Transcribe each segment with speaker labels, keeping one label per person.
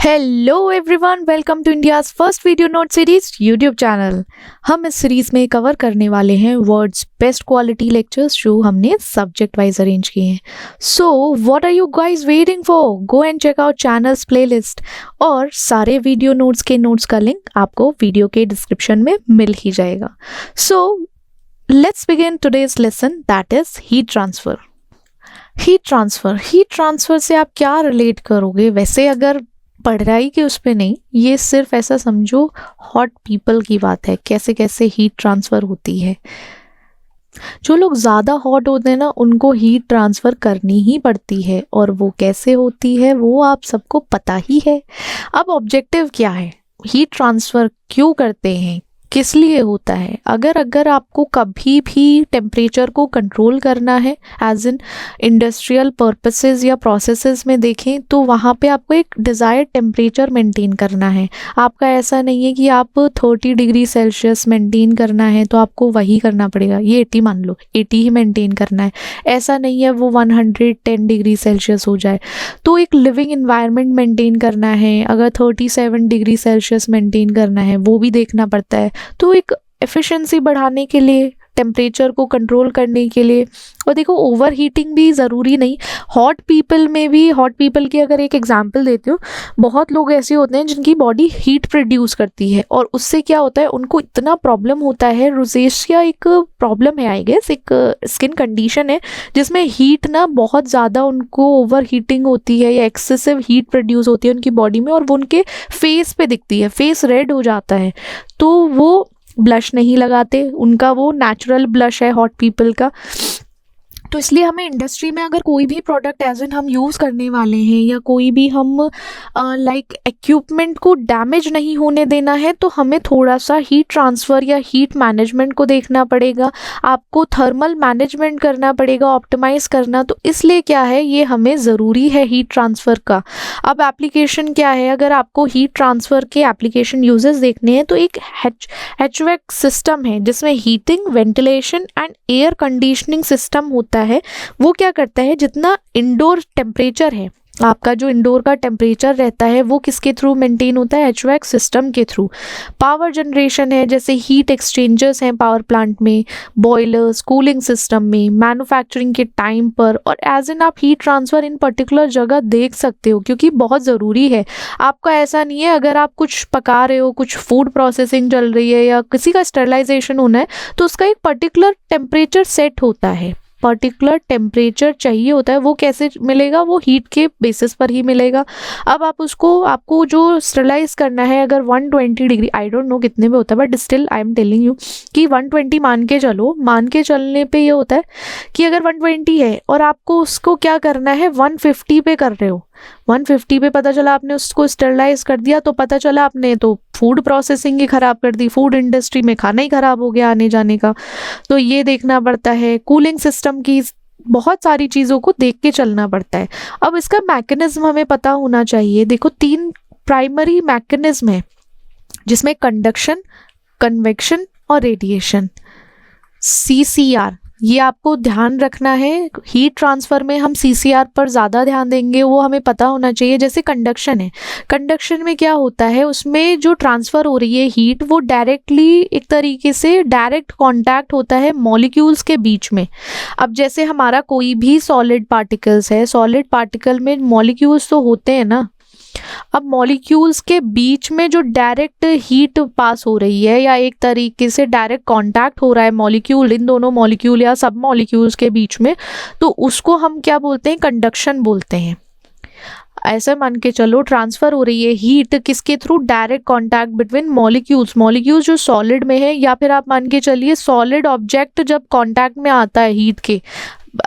Speaker 1: Hello everyone, welcome to India's first video note series YouTube channel. हम इस series में cover करने वाले हैं वर्ड्स बेस्ट क्वालिटी लेक्चर्स जो हमने सब्जेक्ट वाइज अरेंज किए हैं। So what are you guys waiting for? Go and check out channels playlist और सारे वीडियो नोट्स के नोट्स का लिंक आपको वीडियो के डिस्क्रिप्शन में मिल ही जाएगा। So let's begin today's lesson, that is heat transfer. Heat transfer से आप क्या रिलेट करोगे? वैसे अगर पढ़ाई के उस पे नहीं, ये सिर्फ ऐसा समझो हॉट पीपल की बात है, कैसे कैसे हीट ट्रांसफर होती है। जो लोग ज़्यादा हॉट होते हैं ना, उनको हीट ट्रांसफ़र करनी ही पड़ती है, और वो कैसे होती है वो आप सबको पता ही है। अब ऑब्जेक्टिव क्या है, हीट ट्रांसफ़र क्यों करते हैं, किस लिए होता है? अगर आपको कभी भी टेम्परेचर को कंट्रोल करना है एज इन इंडस्ट्रियल पर्पसेस या प्रोसेसेस में देखें, तो वहाँ पे आपको एक डिज़ायर्ड टेम्परेचर मेंटेन करना है। आपका ऐसा नहीं है कि आप 30 डिग्री सेल्सियस मेंटेन करना है तो आपको वही करना पड़ेगा। ये 80 मान लो, 80 ही मेंटेन करना है, ऐसा नहीं है वो 110 डिग्री सेल्सियस हो जाए। तो एक लिविंग इन्वायरमेंट मेंटेन करना है, अगर 37 डिग्री सेल्सियस मेंटेन करना है वो भी देखना पड़ता है। तो एक एफिशिएंसी बढ़ाने के लिए, टेम्परेचर को कंट्रोल करने के लिए, और देखो ओवर हीटिंग भी ज़रूरी नहीं। हॉट पीपल की अगर एक एग्जांपल देती हूँ, बहुत लोग ऐसे होते हैं जिनकी बॉडी हीट प्रोड्यूस करती है, और उससे क्या होता है, उनको इतना प्रॉब्लम होता है। रोजेशिया एक प्रॉब्लम है, आई गेस एक स्किन कंडीशन है जिसमें हीट ना बहुत ज़्यादा उनको ओवर हीटिंग होती है या एक्सेसिव हीट प्रोड्यूस होती है उनकी बॉडी में, और वो उनके फेस पे दिखती है, फेस रेड हो जाता है। तो वो ब्लश नहीं लगाते, उनका वो नेचुरल ब्लश है हॉट पीपल का। तो इसलिए हमें इंडस्ट्री में अगर कोई भी प्रोडक्ट एज इन हम यूज़ करने वाले हैं, या कोई भी हम लाइक इक्विपमेंट को डैमेज नहीं होने देना है, तो हमें थोड़ा सा हीट ट्रांसफ़र या हीट मैनेजमेंट को देखना पड़ेगा। आपको थर्मल मैनेजमेंट करना पड़ेगा, ऑप्टिमाइज़ करना। तो इसलिए क्या है, ये हमें ज़रूरी है हीट ट्रांसफ़र का। अब एप्लीकेशन क्या है, अगर आपको हीट ट्रांसफ़र के एप्लीकेशन यूजेस देखने हैं तो एक HVAC सिस्टम है जिसमें heating, ventilation and air conditioning system होता है। वो क्या करता है, जितना इंडोर टेम्परेचर है, आपका जो इंडोर का टेम्परेचर रहता है वो किसके थ्रू मेंटेन होता है, HVAC सिस्टम के थ्रू। पावर जनरेशन है, जैसे हीट एक्सचेंजर्स हैं पावर प्लांट में, बॉयलर्स, कूलिंग सिस्टम में, मैन्युफैक्चरिंग के टाइम पर, और एज इन आप हीट ट्रांसफ़र इन पर्टिकुलर जगह देख सकते हो, क्योंकि बहुत ज़रूरी है। आपका ऐसा नहीं है, अगर आप कुछ पका रहे हो, कुछ फूड प्रोसेसिंग चल रही है या किसी का स्टरलाइजेशन होना है, तो उसका एक पर्टिकुलर टेम्परेचर सेट होता है, पर्टिकुलर टेम्परेचर चाहिए होता है। वो कैसे मिलेगा, वो हीट के बेसिस पर ही मिलेगा। अब आपको जो स्टरलाइज करना है, अगर 120 डिग्री, आई डोंट नो कितने में होता है, but still I am telling you कि 120 मान के चलने पे ये होता है कि अगर 120 है और आपको उसको क्या करना है, 150 पे कर रहे हो, 150 पे पता चला आपने उसको स्टरलाइज कर दिया, तो पता चला आपने तो फूड प्रोसेसिंग ही ख़राब कर दी, फूड इंडस्ट्री में खाना ही ख़राब हो गया आने जाने का। तो ये देखना पड़ता है, कूलिंग सिस्टम की बहुत सारी चीज़ों को देख के चलना पड़ता है। अब इसका मैकेनिज्म हमें पता होना चाहिए। देखो 3 प्राइमरी मैकेनिज्म है जिसमें कंडक्शन, कन्वेक्शन और रेडिएशन, CCR। ये आपको ध्यान रखना है। हीट ट्रांसफ़र में हम CCR पर ज़्यादा ध्यान देंगे, वो हमें पता होना चाहिए। जैसे कंडक्शन है, कंडक्शन में क्या होता है, उसमें जो ट्रांसफ़र हो रही है हीट, वो डायरेक्टली एक तरीके से डायरेक्ट कांटेक्ट होता है मॉलिक्यूल्स के बीच में। अब जैसे हमारा कोई भी सॉलिड पार्टिकल्स है, सॉलिड पार्टिकल में मॉलिक्यूल्स तो होते हैं ना। अब मॉलिक्यूल्स के बीच में जो डायरेक्ट हीट पास हो रही है, या एक तरीके से डायरेक्ट कांटेक्ट हो रहा है मॉलिक्यूल, इन दोनों मॉलिक्यूल या सब मॉलिक्यूल्स के बीच में, तो उसको हम क्या बोलते हैं, कंडक्शन बोलते हैं। ऐसे मान के चलो ट्रांसफ़र हो रही है हीट किसके through, direct contact between molecules जो सॉलिड में है, या फिर आप मान के चलिए सॉलिड ऑब्जेक्ट जब कांटेक्ट में आता है हीट के,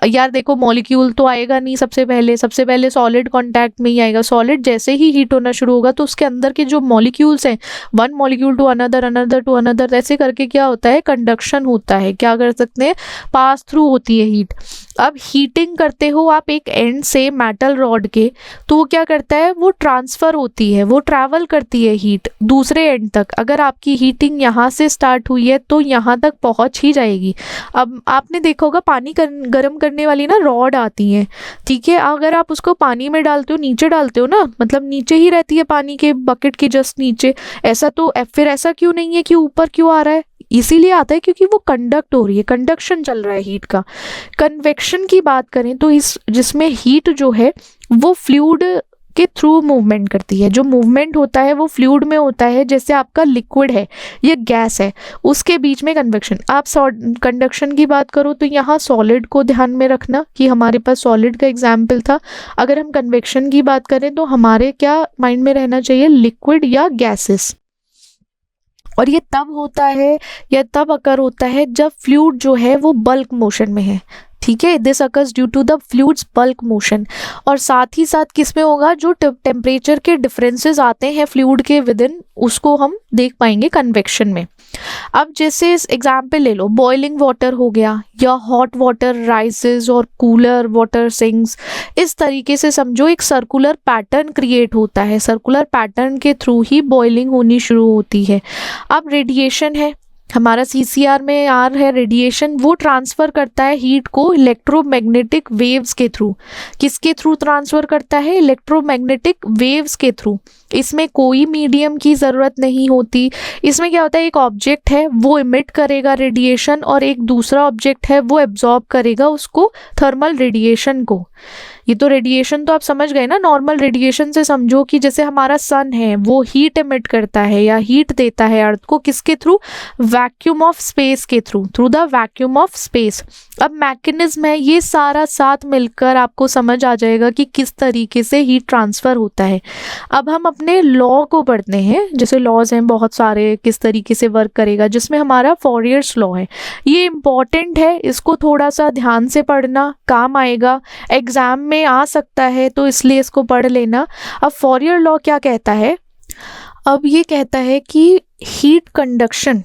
Speaker 1: यार देखो मॉलिक्यूल तो आएगा नहीं, सबसे पहले सॉलिड कांटेक्ट में ही आएगा। सॉलिड जैसे ही हीट होना शुरू होगा तो उसके अंदर के जो मॉलिक्यूल्स हैं, one molecule to another, another to another, ऐसे करके क्या होता है, कंडक्शन होता है। क्या कर सकते हैं, पास थ्रू होती है हीट। अब हीटिंग करते हो आप एक एंड से मेटल रॉड के, तो वो क्या करता है, वो ट्रांसफ़र होती है, वो ट्रैवल करती है हीट दूसरे एंड तक। अगर आपकी हीटिंग यहाँ से स्टार्ट हुई है तो यहाँ तक पहुँच ही जाएगी। अब आपने देखा होगा पानी गर्म काम करने वाली ना रॉड आती हैं, ठीक है। अगर आप उसको पानी में डालते हो, नीचे डालते हो ना, मतलब नीचे ही रहती है पानी के बकेट के जस्ट नीचे, ऐसा तो फिर ऐसा क्यों नहीं है कि ऊपर क्यों आ रहा है? इसीलिए आता है क्योंकि वो कंडक्ट हो रही है, कंडक्शन चल रहा है हीट का। कन्वेक्शन की बात करें तो इस जिसमें हीट जो है वो फ्लूइड के थ्रू मूवमेंट करती है। जो मूवमेंट होता है वो फ्लूइड में होता है, जैसे आपका लिक्विड है ये गैस है, उसके बीच में कन्वेक्शन। आप कंडक्शन की बात करो तो यहाँ सॉलिड को ध्यान में रखना कि हमारे पास सॉलिड का एग्जाम्पल था। अगर हम कन्वेक्शन की बात करें तो हमारे क्या माइंड में रहना चाहिए, लिक्विड या गैसेस। और ये तब होता है या तब अकर होता है जब फ्लूइड जो है वो बल्क मोशन में है, ठीक है। This occurs due to the fluid's bulk motion. और साथ ही साथ किस में होगा, जो टेम्परेचर के डिफरेंसेस आते हैं फ्लूइड के विद इन, उसको हम देख पाएंगे कन्वेक्शन में। अब जैसे एग्जाम्पल ले लो, बॉइलिंग वाटर हो गया या हॉट वाटर राइजेस और कूलर वाटर सिंक्स। इस तरीके से समझो एक सर्कुलर पैटर्न क्रिएट होता है, सर्कुलर पैटर्न के थ्रू ही बॉइलिंग होनी शुरू होती है। अब रेडिएशन है, हमारा CCR में आर है रेडिएशन, वो ट्रांसफ़र करता है हीट को इलेक्ट्रोमैग्नेटिक वेव्स के थ्रू। किसके थ्रू ट्रांसफ़र करता है, इलेक्ट्रोमैग्नेटिक वेव्स के थ्रू। इसमें कोई मीडियम की ज़रूरत नहीं होती। इसमें क्या होता है, एक ऑब्जेक्ट है वो इमिट करेगा रेडिएशन और एक दूसरा ऑब्जेक्ट है वो एब्जॉर्ब करेगा उसको, थर्मल रेडिएशन को। ये तो रेडिएशन तो आप समझ गए ना, नॉर्मल रेडिएशन से समझो कि जैसे हमारा सन है वो हीट एमिट करता है या हीट देता है अर्थ को, किसके थ्रू, वैक्यूम ऑफ स्पेस के through, through the vacuum of space. अब मैकेनिज्म है, ये सारा साथ मिलकर आपको समझ आ जाएगा कि किस तरीके से हीट ट्रांसफ़र होता है। अब हम अपने लॉ को पढ़ते हैं, जैसे लॉज हैं बहुत सारे, किस तरीके से वर्क करेगा, जिसमें हमारा फॉरियर्स लॉ है। ये इम्पॉर्टेंट है, इसको थोड़ा सा ध्यान से पढ़ना, काम आएगा, एग्जाम में आ सकता है, तो इसलिए इसको पढ़ लेना। अब फॉरियर लॉ क्या कहता है, अब ये कहता है कि heat conduction,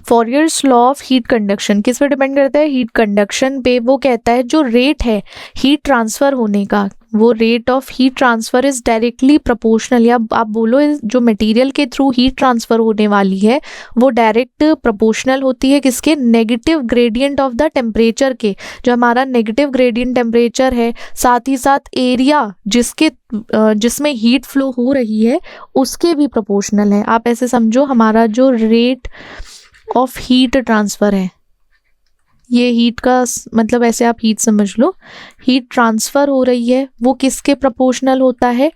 Speaker 1: Fourier's law of heat conduction किस पे डिपेंड करता है, हीट कंडक्शन पे। वो कहता है जो रेट है हीट ट्रांसफ़र होने का, वो rate of heat transfer is directly proportional, या आप बोलो जो मटेरियल के थ्रू हीट ट्रांसफ़र होने वाली है वो डायरेक्ट प्रोपोर्शनल होती है किसके, negative gradient of the temperature के। जो हमारा नेगेटिव ग्रेडियंट टेम्परेचर है, साथ ही साथ एरिया जिसमें हीट फ्लो हो रही है उसके भी प्रोपोर्शनल है। आप ऐसे समझो हमारा जो रेट ऑफ हीट ट्रांसफ़र है, ये हीट का मतलब ऐसे आप हीट समझ लो, हीट ट्रांसफ़र हो रही है वो किसके प्रोपोर्शनल होता है,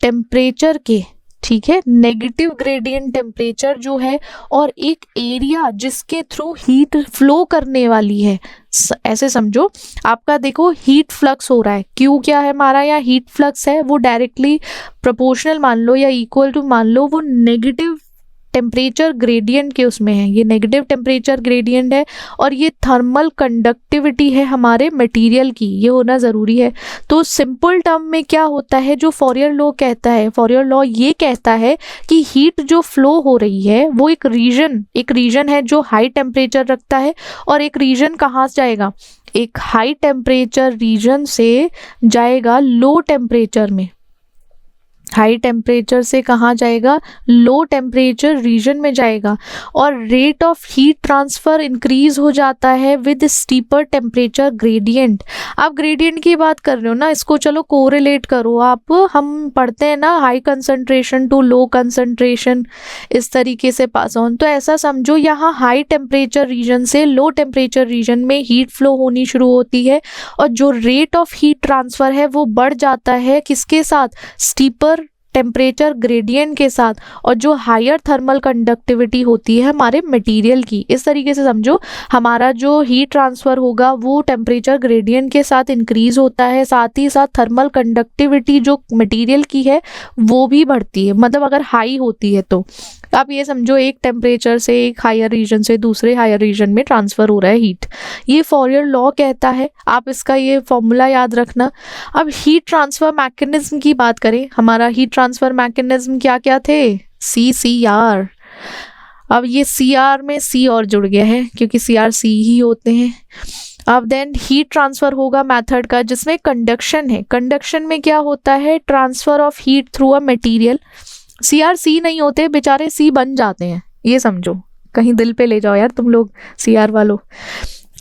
Speaker 1: टेम्परेचर के, ठीक है। नेगेटिव ग्रेडियंट टेम्परेचर जो है और एक एरिया जिसके थ्रू हीट फ्लो करने वाली है, ऐसे समझो आपका देखो हीट फ्लक्स हो रहा है, क्यू क्या है हमारा, या हीट फ्लक्स है, वो डायरेक्टली प्रोपोर्शनल मान लो या इक्वल टू मान लो वो नेगेटिव टेम्परेचर ग्रेडियंट के उसमें है, ये नेगेटिव टेम्परेचर ग्रेडियंट है। और ये थर्मल कंडक्टिविटी है हमारे मटेरियल की, ये होना ज़रूरी है। तो सिंपल टर्म में क्या होता है, जो फॉरियर लॉ कहता है, फॉरियर लॉ ये कहता है कि हीट जो फ्लो हो रही है वो एक रीजन है जो हाई टेम्परेचर रखता है, और एक रीजन कहाँ से जाएगा, एक हाई टेम्परेचर रीजन से जाएगा लो टेम्परेचर में, हाई टेम्परेचर से कहाँ जाएगा, लो टेम्परेचर रीजन में जाएगा। और rate of heat transfer increase हो जाता है विद स्टीपर टेम्परेचर ग्रेडियंट। आप ग्रेडियंट की बात कर रहे हो ना, इसको चलो कोरिलेट करो आप, हम पढ़ते हैं ना high concentration to low concentration, इस तरीके से पास ऑन। तो ऐसा समझो यहाँ हाई टेम्परेचर रीजन से लो टेम्परेचर रीजन में हीट फ्लो होनी शुरू होती है, और जो रेट ऑफ हीट ट्रांसफ़र है वो बढ़ जाता है किसके साथ, स्टीपर टेम्परेचर ग्रेडियंट के साथ, और जो हायर थर्मल कंडक्टिविटी होती है हमारे मटेरियल की। इस तरीके से समझो हमारा जो हीट ट्रांसफ़र होगा वो टेम्परेचर ग्रेडियंट के साथ इंक्रीज होता है, साथ ही साथ थर्मल कंडक्टिविटी जो मटेरियल की है वो भी बढ़ती है, मतलब अगर हाई होती है तो। आप ये समझो एक टेम्परेचर से एक हायर रीजन से दूसरे हायर रीजन में ट्रांसफ़र हो रहा है हीट, ये फॉरियर लॉ कहता है। आप इसका ये फॉर्मूला याद रखना। अब हीट ट्रांसफ़र मैकेनिज्म की बात करें, हमारा हीट ट्रांसफ़र मैकेनिज्म क्या क्या थे, CCR। अब ये CR में C और जुड़ गया है क्योंकि CRC ही होते हैं। अब देन हीट ट्रांसफ़र होगा मेथड का जिसमें कंडक्शन है, कंडक्शन में क्या होता है, transfer of heat through a material. CRC नहीं होते बेचारे, C बन जाते हैं, ये समझो, कहीं दिल पे ले जाओ यार तुम लोग CR वालों।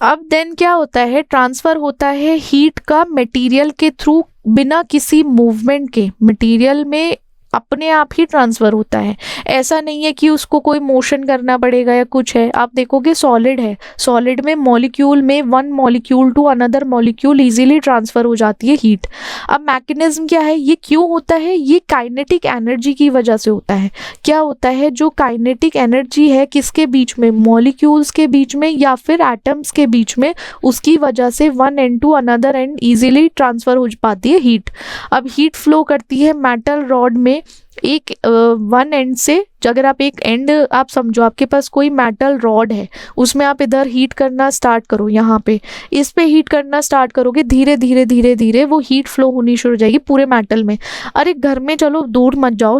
Speaker 1: अब देन क्या होता है, ट्रांसफर होता है हीट का मटेरियल के थ्रू, बिना किसी मूवमेंट के मटेरियल में अपने आप ही ट्रांसफर होता है। ऐसा नहीं है कि उसको कोई मोशन करना पड़ेगा या कुछ है। आप देखोगे सॉलिड है, सॉलिड में मॉलिक्यूल में one molecule to another molecule easily transfer हो जाती है हीट। अब मैकेनिज्म क्या है, ये क्यों होता है, ये काइनेटिक एनर्जी की वजह से होता है। क्या होता है, जो काइनेटिक एनर्जी है किसके बीच में, मॉलिक्यूल्स के बीच में या फिर एटम्स के बीच में, उसकी वजह से one end to another end easily transfer हो पाती है हीट। अब हीट फ्लो करती है मेटल रॉड में, एक वन एंड से, अगर आप एक एंड आप समझो, आपके पास कोई मेटल रॉड है, उसमें आप इधर हीट करना स्टार्ट करो, यहाँ पे इस पे हीट करना स्टार्ट करोगे, धीरे धीरे धीरे धीरे वो हीट फ्लो होनी शुरू हो जाएगी पूरे मेटल में। अरे घर में चलो दूर मत जाओ,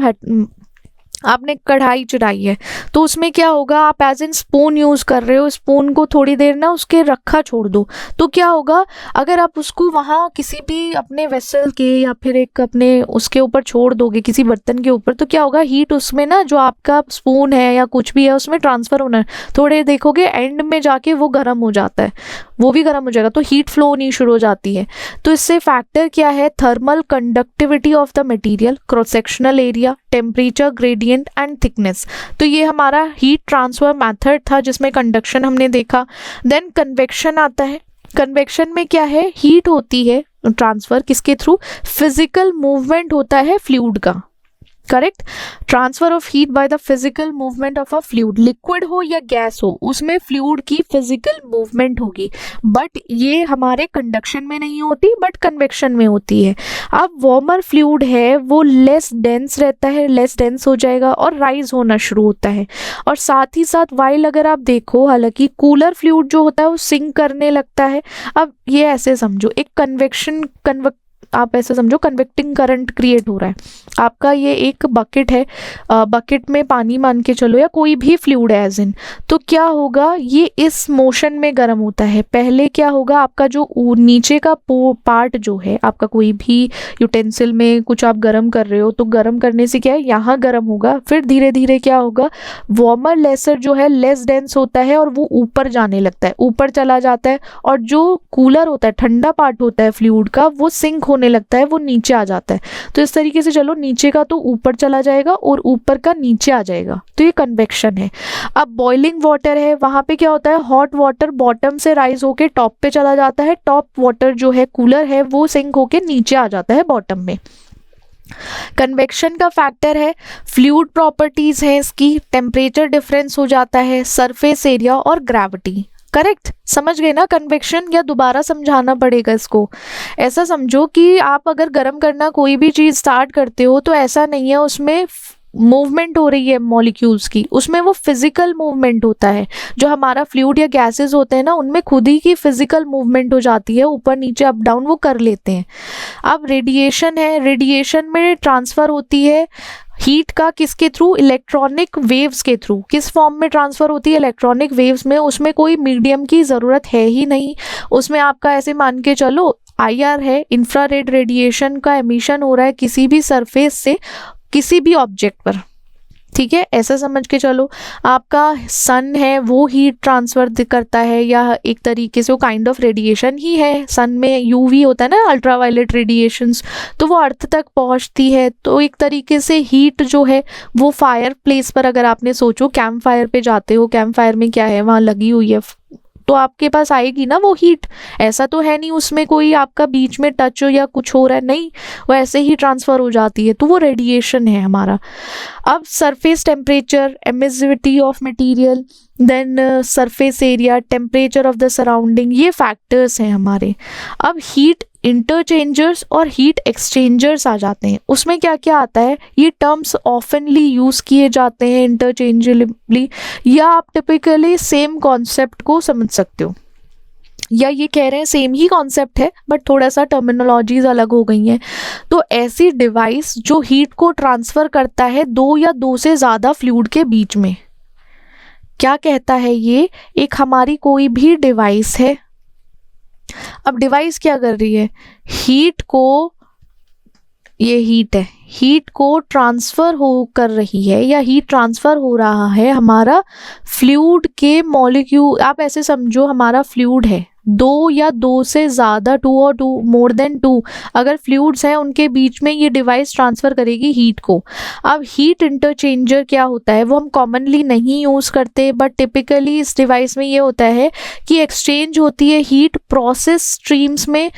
Speaker 1: आपने कढ़ाई चढ़ाई है तो उसमें क्या होगा, आप एज इन स्पून यूज़ कर रहे हो, स्पून को थोड़ी देर ना उसके रखा छोड़ दो, तो क्या होगा, अगर आप उसको वहाँ किसी भी अपने वेसल के या फिर एक अपने उसके ऊपर छोड़ दोगे किसी बर्तन के ऊपर, तो क्या होगा, हीट उसमें ना जो आपका स्पून है या कुछ भी है उसमें ट्रांसफ़र होना है। थोड़े देखोगे एंड में जाके वो गर्म हो जाता है, वो भी गर्म हो जाएगा, तो हीट फ्लो होनी शुरू हो जाती है। तो इससे फैक्टर क्या है, thermal conductivity of the material, cross sectional area, temperature gradient and thickness. तो ये हमारा हीट ट्रांसफर मेथड था जिसमें कंडक्शन हमने देखा। देन कन्वेक्शन आता है। कन्वेक्शन में क्या है, हीट होती है ट्रांसफर किसके थ्रू, फिजिकल मूवमेंट होता है फ्लूइड का, correct. Transfer of heat by the physical movement of a fluid, liquid हो या गैस हो उसमें फ्लूइड की फिजिकल मूवमेंट होगी, बट ये हमारे कंडक्शन में नहीं होती, बट कन्वेक्शन में होती है। अब वार्मर फ्लूइड है वो लेस डेंस रहता है, लेस डेंस हो जाएगा और राइज होना शुरू होता है। और साथ ही साथ वाइल अगर आप देखो, हालांकि कूलर फ्लूइड जो होता है वो सिंक करने लगता है। अब ये ऐसे समझो, एक आप ऐसे समझो कन्वेक्टिंग करंट क्रिएट हो रहा है। आपका ये एक बकेट है, बकेट में पानी मान के चलो या कोई भी फ्लूइड है एज इन, तो क्या होगा, ये इस मोशन में गर्म होता है। पहले क्या होगा, आपका जो नीचे का पार्ट जो है, आपका कोई भी यूटेंसिल में कुछ आप गर्म कर रहे हो, तो गर्म करने से क्या है, यहाँ गर्म होगा, फिर धीरे धीरे क्या होगा, वार्मर लेसर जो है लेस डेंस होता है और वो ऊपर जाने लगता है, ऊपर चला जाता है, और जो कूलर होता है, ठंडा पार्ट होता है फ्लूइड का, वो सिंक होने लगता है, वो नीचे आ जाता है। तो इस तरीके से चलो, नीचे का तो ऊपर चला जाएगा और ऊपर का नीचे आ जाएगा, तो ये कन्वेक्शन है। अब बॉइलिंग वाटर है, वहां पे क्या होता है, हॉट वाटर बॉटम से राइज होके टॉप पे चला जाता है, टॉप वाटर जो है कूलर है वो सिंक होके नीचे आ जाता है बॉटम में। कन्वेक्शन का फैक्टर है, फ्लूइड प्रॉपर्टीज है इसकी, टेम्परेचर डिफरेंस हो जाता है, सरफेस एरिया और ग्रेविटी, करेक्ट। समझ गए ना कन्वेक्शन, या दोबारा समझाना पड़ेगा इसको। ऐसा समझो कि आप अगर गर्म करना कोई भी चीज़ स्टार्ट करते हो, तो ऐसा नहीं है उसमें मूवमेंट हो रही है मॉलिक्यूल्स की, उसमें वो फिजिकल मूवमेंट होता है। जो हमारा फ्लूइड या गैसेस होते हैं ना, उनमें खुद ही की फिजिकल मूवमेंट हो जाती है, ऊपर नीचे अप डाउन वो कर लेते हैं। अब रेडिएशन है, रेडिएशन में ट्रांसफ़र होती है हीट का किसके थ्रू, इलेक्ट्रॉनिक वेव्स के थ्रू। किस फॉर्म में ट्रांसफ़र होती है, इलेक्ट्रॉनिक वेव्स में। उसमें कोई मीडियम की ज़रूरत है ही नहीं, उसमें आपका ऐसे मान के चलो IR है, इंफ्रारेड रेडिएशन का एमिशन हो रहा है किसी भी सरफेस से किसी भी ऑब्जेक्ट पर, ठीक है, ऐसा समझ के चलो। आपका सन है वो हीट ट्रांसफर करता है, या एक तरीके से वो काइंड ऑफ रेडिएशन ही है। सन में UV होता है ना, अल्ट्रावायलेट रेडिएशंस, तो वो अर्थ तक पहुंचती है। तो एक तरीके से हीट जो है वो फायर प्लेस पर, अगर आपने सोचो कैंप फायर पे जाते हो, कैंप फायर में क्या है, वहाँ लगी हुई है, तो आपके पास आएगी ना वो हीट। ऐसा तो है नहीं उसमें कोई आपका बीच में टच हो या कुछ हो रहा है, नहीं, वो ऐसे ही ट्रांसफ़र हो जाती है, तो वो रेडिएशन है हमारा। अब surface temperature, emissivity of material, then surface area, temperature of the surrounding, ये फैक्टर्स हैं हमारे। अब हीट इंटरचेंजर्स और हीट एक्सचेंजर्स आ जाते हैं। उसमें क्या क्या आता है, ये टर्म्स ऑफनली यूज़ किए जाते हैं इंटरचेंजेबली, या आप टिपिकली सेम कॉन्सेप्ट को समझ सकते हो, या ये कह रहे हैं सेम ही कॉन्सेप्ट है बट थोड़ा सा टर्मिनोलॉजीज अलग हो गई हैं। तो ऐसी डिवाइस जो हीट को ट्रांसफ़र करता है दो या दो से ज़्यादा फ्लूइड के बीच में, क्या कहता है ये, एक हमारी कोई भी डिवाइस है। अब डिवाइस क्या कर रही है, हीट को ये हीट है, हीट को ट्रांसफर हो कर रही है या हीट ट्रांसफर हो रहा है हमारा फ्लूइड के मॉलिक्यूल। आप ऐसे समझो हमारा फ्लूइड है, दो या दो से ज़्यादा, टू और टू मोर देन टू अगर फ्लूइड्स हैं उनके बीच में ये डिवाइस ट्रांसफ़र करेगी हीट को। अब हीट इंटरचेंजर क्या होता है वो हम कॉमनली नहीं यूज़ करते, बट टिपिकली इस डिवाइस में ये होता है कि एक्सचेंज होती है हीट प्रोसेस स्ट्रीम्स में।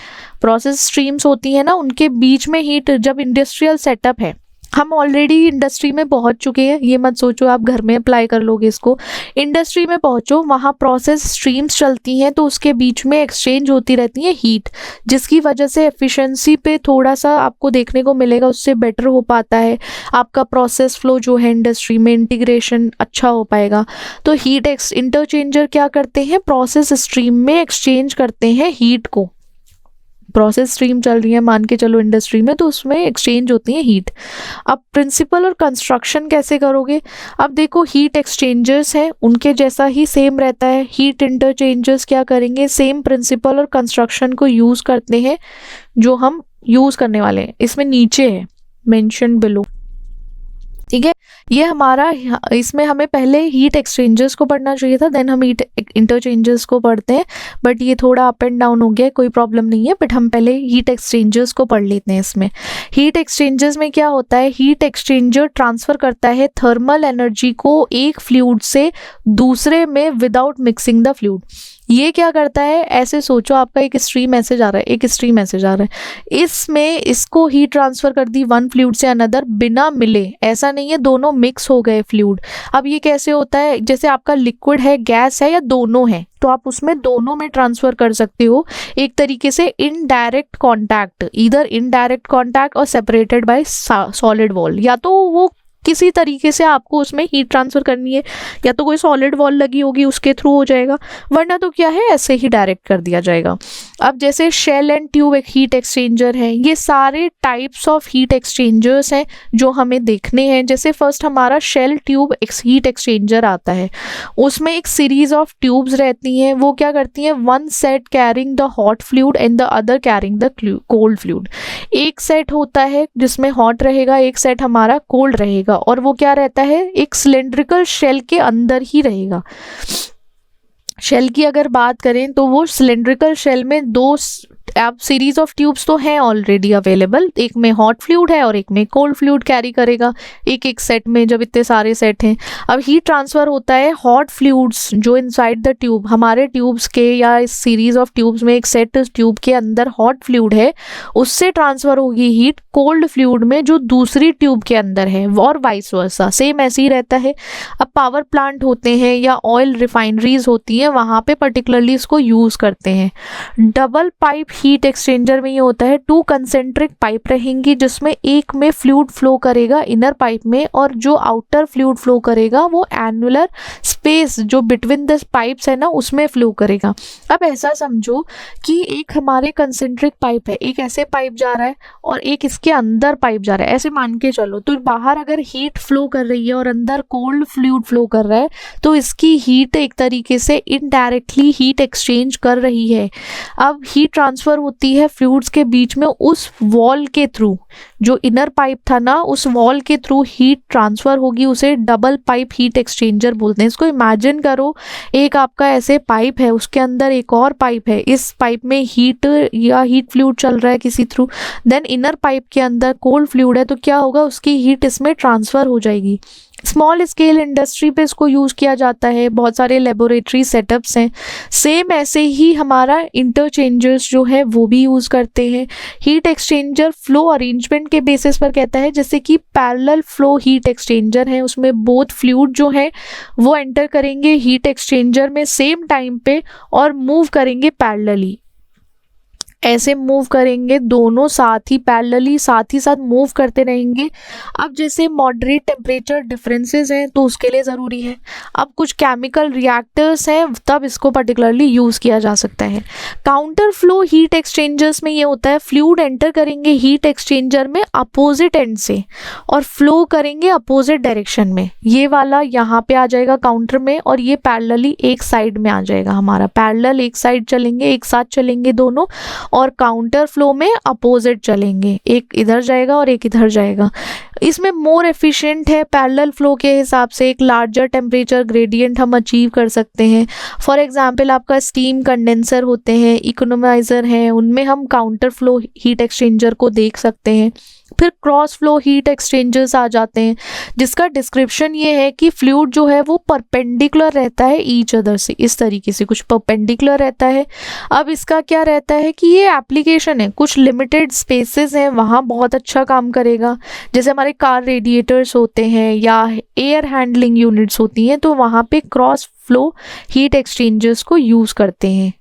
Speaker 1: प्रोसेस स्ट्रीम्स होती है ना, उनके बीच में हीट। जब इंडस्ट्रियल सेटअप है, हम ऑलरेडी इंडस्ट्री में पहुंच चुके हैं, ये मत सोचो आप घर में अप्लाई कर लोगे इसको। इंडस्ट्री में पहुंचो, वहाँ प्रोसेस स्ट्रीम्स चलती हैं, तो उसके बीच में एक्सचेंज होती रहती है हीट, जिसकी वजह से एफिशिएंसी पे थोड़ा सा आपको देखने को मिलेगा, उससे बेटर हो पाता है आपका प्रोसेस फ्लो जो है इंडस्ट्री में, इंटीग्रेशन अच्छा हो पाएगा। तो हीट इंटरचेंजर क्या करते हैं, प्रोसेस स्ट्रीम में एक्सचेंज करते हैं हीट को। प्रोसेस स्ट्रीम चल रही है मान के चलो इंडस्ट्री में, तो उसमें एक्सचेंज होती है हीट। अब प्रिंसिपल और कंस्ट्रक्शन कैसे करोगे, अब देखो हीट एक्सचेंजर्स हैं उनके जैसा ही सेम रहता है। हीट इंटरचेंजर्स क्या करेंगे, सेम प्रिंसिपल और कंस्ट्रक्शन को यूज़ करते हैं जो हम यूज़ करने वाले हैं। इसमें नीचे है मेंशन बिलो, ठीक है। ये हमारा, इसमें हमें पहले हीट एक्सचेंजर्स को पढ़ना चाहिए था, देन हम हीट इंटरचेंजर्स को पढ़ते हैं, बट ये थोड़ा अप एंड डाउन हो गया, कोई प्रॉब्लम नहीं है, बट हम पहले हीट एक्सचेंजर्स को पढ़ लेते हैं। इसमें हीट एक्सचेंजर्स में क्या होता है, हीट एक्सचेंजर ट्रांसफ़र करता है थर्मल एनर्जी को एक फ्लूइड से दूसरे में विदाउट मिक्सिंग द फ्लूइड। ये क्या करता है, ऐसे सोचो आपका एक स्ट्रीम ऐसे जा रहा है, एक स्ट्रीम ऐसे जा रहा है, इसमें इसको हीट ट्रांसफ़र कर दी वन फ्लूइड से अनदर बिना मिले, ऐसा नहीं है दोनों मिक्स हो गए फ्लूइड। अब ये कैसे होता है, जैसे आपका लिक्विड है, गैस है, या दोनों है, तो आप उसमें दोनों में ट्रांसफ़र कर सकते हो एक तरीके से indirect contact, either indirect contact और सेपरेटेड बाय सॉलिड वॉल। या तो वो किसी तरीके से आपको उसमें हीट ट्रांसफ़र करनी है, या तो कोई सॉलिड वॉल लगी होगी उसके थ्रू हो जाएगा, वरना तो क्या है ऐसे ही डायरेक्ट कर दिया जाएगा। अब जैसे शेल एंड ट्यूब एक हीट एक्सचेंजर है, ये सारे टाइप्स ऑफ हीट एक्सचेंजर्स हैं जो हमें देखने हैं। जैसे फर्स्ट हमारा शेल ट्यूब हीट एक्सचेंजर आता है, उसमें एक सीरीज ऑफ ट्यूब्स रहती हैं, वो क्या करती हैं, one set carrying the hot fluid and the other carrying the cold fluid. एक सेट होता है जिसमें हॉट रहेगा, एक सेट हमारा कोल्ड रहेगा, और वो क्या रहता है, एक सिलेंड्रिकल शेल के अंदर ही रहेगा। शेल की अगर बात करें तो वो सिलेंड्रिकल शेल में दो अब सीरीज ऑफ ट्यूब्स तो हैं ऑलरेडी अवेलेबल, एक में हॉट फ्लूइड है और एक में कोल्ड फ्लूइड कैरी करेगा, एक एक सेट में, जब इतने सारे सेट हैं। अब हीट ट्रांसफ़र होता है हॉट फ्लूइड्स जो इनसाइड द ट्यूब, हमारे ट्यूब्स के या इस सीरीज ऑफ ट्यूब्स में एक सेट ट्यूब के अंदर हॉट फ्लूइड है, उससे ट्रांसफ़र होगी हीट कोल्ड फ्लूइड में जो दूसरी ट्यूब के अंदर है, और वाइस वर्सा, सेम ऐसे ही रहता है। अब पावर प्लांट होते हैं या ऑयल रिफाइनरीज होती हैं, वहाँ पे पर्टिकुलरली इसको यूज़ करते हैं। डबल पाइप हीट एक्सचेंजर में ये होता है, टू कंसेंट्रिक पाइप रहेंगी जिसमें एक में फ्लूइड फ्लो करेगा इनर पाइप में, और जो आउटर फ्लूइड फ्लो करेगा वो एनुलर स्पेस जो बिटवीन द पाइप्स है ना उसमें फ्लो करेगा। अब ऐसा समझो कि एक हमारे कंसेंट्रिक पाइप है, एक ऐसे पाइप जा रहा है और एक इसके अंदर पाइप जा रहा है, ऐसे मान के चलो। तो बाहर अगर हीट फ्लो कर रही है और अंदर कोल्ड फ्लूइड फ्लो कर रहा है, तो इसकी हीट एक तरीके से इनडायरेक्टली हीट एक्सचेंज कर रही है। अब हीट ट्रांसफ़र होती है फ्लूइड्स के बीच में उस वॉल के थ्रू, जो इनर पाइप था ना उस वॉल के थ्रू हीट ट्रांसफ़र होगी, उसे डबल पाइप हीट एक्सचेंजर बोलते हैं। इसको इमेजिन करो, एक आपका ऐसे पाइप है, उसके अंदर एक और पाइप है, इस पाइप में हीट या हीट फ्लूइड चल रहा है किसी थ्रू, देन इनर पाइप के अंदर कोल्ड फ्लूइड है, तो क्या होगा, उसकी हीट इसमें ट्रांसफ़र हो जाएगी। स्मॉल स्केल इंडस्ट्री पे इसको यूज़ किया जाता है, बहुत सारे लेबोरेटरी सेटअप्स हैं। सेम ऐसे ही हमारा इंटरचेंजर्स जो है वो भी यूज़ करते हैं। हीट एक्सचेंजर फ्लो अरेंजमेंट के बेसिस पर कहता है, जैसे कि पैरेलल फ्लो हीट एक्सचेंजर है, उसमें बोथ फ्लूइड जो है वो एंटर करेंगे हीट एक्सचेंजर में सेम टाइम पे और मूव करेंगे पैरेलली, ऐसे मूव करेंगे दोनों साथ ही, पैरेलली साथ ही साथ मूव करते रहेंगे। अब जैसे मॉडरेट टेम्परेचर डिफरेंसेस हैं तो उसके लिए ज़रूरी है। अब कुछ केमिकल रिएक्टर्स हैं तब इसको पर्टिकुलरली यूज़ किया जा सकता है। काउंटर फ्लो हीट एक्सचेंजर्स में ये होता है, फ्लूइड एंटर करेंगे हीट एक्सचेंजर में अपोजिट एंड से और फ्लो करेंगे अपोजिट डायरेक्शन में। ये वाला यहाँ पे आ जाएगा काउंटर में, और ये पैरेलली एक साइड में आ जाएगा हमारा, पैरेलल एक साइड चलेंगे, एक साथ चलेंगे दोनों, और काउंटर फ्लो में अपोजिट चलेंगे, एक इधर जाएगा और एक इधर जाएगा। इसमें मोर एफिशिएंट है पैरेलल फ्लो के हिसाब से, एक लार्जर टेम्परेचर ग्रेडियंट हम अचीव कर सकते हैं। फॉर एग्जांपल आपका स्टीम कंडेंसर होते हैं, इकोनोमाइजर हैं, उनमें हम काउंटर फ्लो हीट एक्सचेंजर को देख सकते हैं। फिर क्रॉस फ्लो हीट एक्सचेंजर्स आ जाते हैं, जिसका डिस्क्रिप्शन ये है कि फ्लूइड जो है वो परपेंडिकुलर रहता है ईच अदर से, इस तरीके से कुछ परपेंडिकुलर रहता है। अब इसका क्या रहता है कि ये एप्लीकेशन है, कुछ लिमिटेड स्पेसेस हैं वहाँ बहुत अच्छा काम करेगा, जैसे हमारे कार रेडिएटर्स होते हैं या एयर हैंडलिंग यूनिट्स होती हैं, तो वहाँ पे क्रॉस फ्लो हीट एक्सचेंजर्स को यूज़ करते हैं।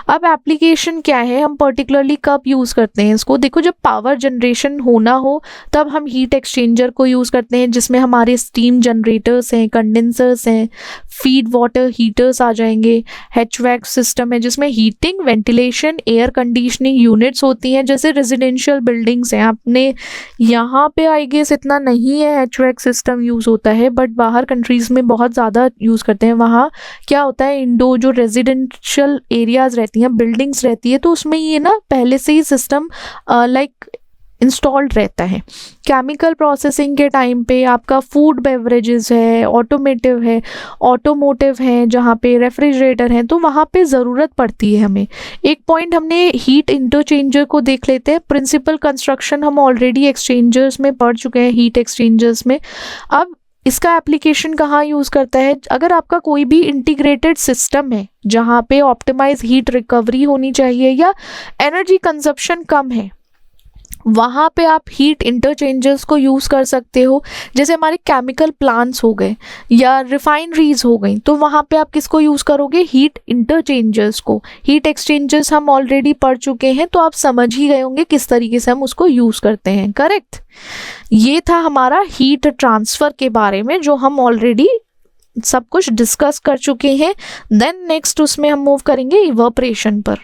Speaker 1: अब एप्लीकेशन क्या है, हम पर्टिकुलरली कब यूज़ करते हैं इसको, देखो जब पावर जनरेशन होना हो तब हम हीट एक्सचेंजर को यूज़ करते हैं, जिसमें हमारे स्टीम जनरेटर्स हैं, कंडेंसर्स हैं, फीड वाटर हीटर्स आ जाएंगे, HVAC सिस्टम है जिसमें heating, ventilation, air conditioning units होती हैं, जैसे रेजिडेंशियल बिल्डिंग्स हैं। आपने यहाँ पे आई गेस इतना नहीं है HVAC सिस्टम यूज़ होता है, बट बाहर कंट्रीज़ में बहुत ज़्यादा यूज़ करते हैं। वहाँ क्या होता है, इंडो जो रेजिडेंशियल एरियाज रहती हैं, बिल्डिंग्स रहती है, तो उसमें ये ना पहले से ही सिस्टम लाइक इंस्टॉल्ड रहता है। केमिकल प्रोसेसिंग के टाइम पे आपका फूड बेवरेजेस है, ऑटोमोटिव है, जहाँ पे रेफ्रिजरेटर हैं, तो वहाँ पे ज़रूरत पड़ती है हमें। एक पॉइंट हमने हीट इंटरचेंजर को देख लेते हैं। प्रिंसिपल कंस्ट्रक्शन हम ऑलरेडी एक्सचेंजर्स में पढ़ चुके हैं, हीट एक्सचेंजर्स में। अब इसका एप्लीकेशन कहाँ यूज़ करता है, अगर आपका कोई भी इंटीग्रेटेड सिस्टम है जहाँ पे ऑप्टिमाइज हीट रिकवरी होनी चाहिए या एनर्जी कंजप्शन कम है, वहाँ पे आप हीट इंटरचेंजर्स को यूज़ कर सकते हो। जैसे हमारे केमिकल प्लांट्स हो गए या रिफाइनरीज हो गई, तो वहाँ पे आप किसको यूज़ करोगे, हीट इंटरचेंजर्स को। हीट एक्सचेंजर्स हम ऑलरेडी पढ़ चुके हैं, तो आप समझ ही गए होंगे किस तरीके से हम उसको यूज़ करते हैं, करेक्ट। ये था हमारा हीट ट्रांसफ़र के बारे में, जो हम ऑलरेडी सब कुछ डिस्कस कर चुके हैं। देन नेक्स्ट उसमें हम मूव करेंगे इवैपोरेशन पर।